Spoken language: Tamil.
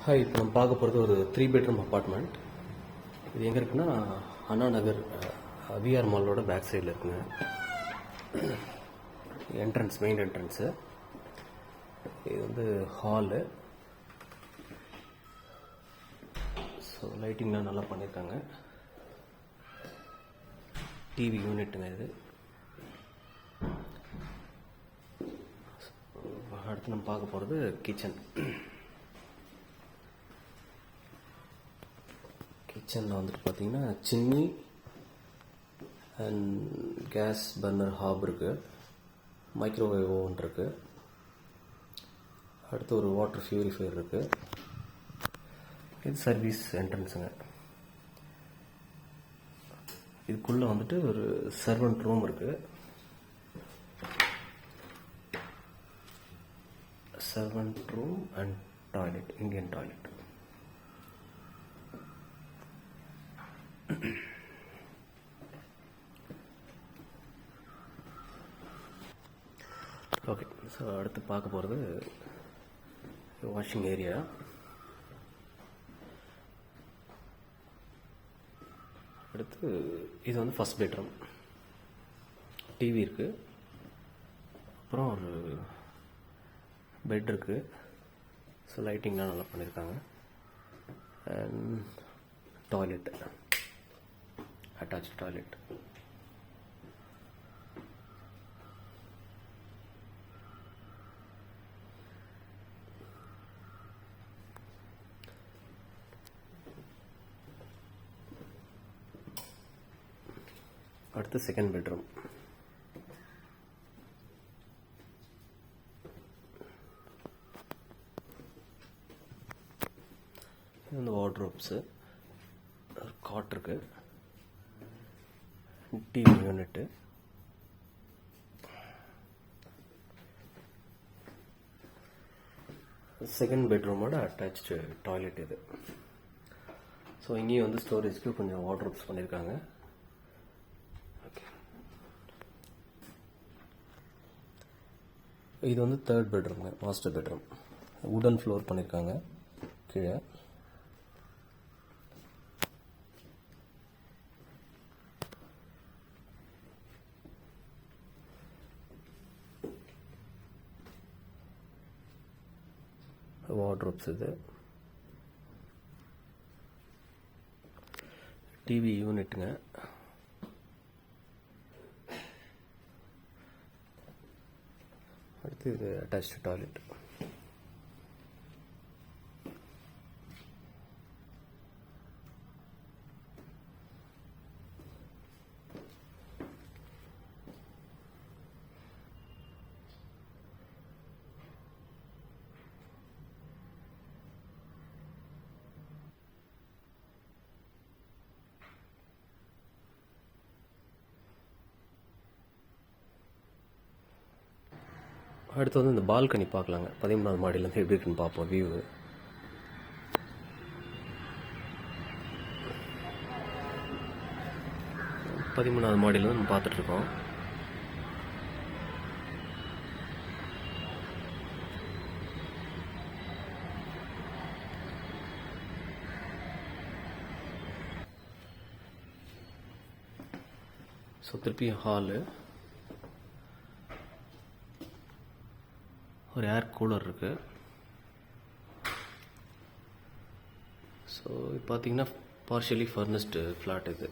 ஹாய், இப்போ நம்ம பார்க்க போகிறது ஒரு 3 பெட்ரூம் அப்பார்ட்மெண்ட். இது எங்கே இருக்குன்னா அண்ணா நகர் விஆர் மாலோட பேக் சைடில் இருக்குங்க. Entrance, main entrance. இது வந்து ஹாலு. ஸோ லைட்டிங்லாம் நல்லா பண்ணியிருக்காங்க. டிவி யூனிட்டுங்க இது. அடுத்து நம்ம பார்க்க போகிறது கிச்சன். கிச்சனில் வந்துட்டு பார்த்தீங்கன்னா chimney and gas burner hob இருக்குது, மைக்ரோவேவ் ஓவன் இருக்குது, அடுத்து ஒரு வாட்டர் பியூரிஃபையர் இருக்குது. இது சர்வீஸ் என்ட்ரன்ஸுங்க. இதுக்குள்ளே வந்துட்டு ஒரு சர்வன்ட் ரூம் இருக்குது. Servant room and toilet, Indian toilet. Okay, so அடுத்து பார்க்க போகிறது வாஷிங் ஏரியா. அடுத்து இது வந்து ஃபஸ்ட் பெட்ரூம். டிவி இருக்குது, அப்புறம் ஒரு பெட் இருக்குது. ஸோ லைட்டிங்லாம் நல்லா பண்ணியிருக்காங்க. And toilet, attach toilet. அடுத்து செகண்ட் பெட்ரூம். இது வந்து வார்ட்ரோப்ஸு, காட் இருக்கு, டிவி யூனிட்டு. செகண்ட் பெட்ரூமோட அட்டாச்சு டாய்லெட் இது. ஸோ இங்கேயும் வந்து ஸ்டோரேஜ்க்கு கொஞ்சம் வார்ட்ரோப்ஸ் பண்ணியிருக்காங்க. இது வந்து தேர்ட் பெட்ரூம்ங்க, மாஸ்டர் பெட்ரூம். வுடன் ஃப்ளோர் பண்ணியிருக்காங்க கீழே. வார்ட்ரோப்ஸ் இது. டிவி யூனிட்டுங்க. அடுத்து இது அட்டாச் டாய்லெட். அடுத்து வந்து இந்த பால்கனி பார்க்கலாங்க. 13வது மாடியிலேருந்து எப்படி இருக்குன்னு பார்ப்போம் வியூ. பதிமூணாவது மாடியிலேருந்து நம்ம பார்த்துட்ருக்கோம். ஸோ திருப்பி ஹாலு, ஒரு ஏர் கூலர் இருக்குது. ஸோ இது பார்த்தீங்கன்னா பார்ஷியலி ஃபர்னிஷ்டு ஃப்ளாட் இது.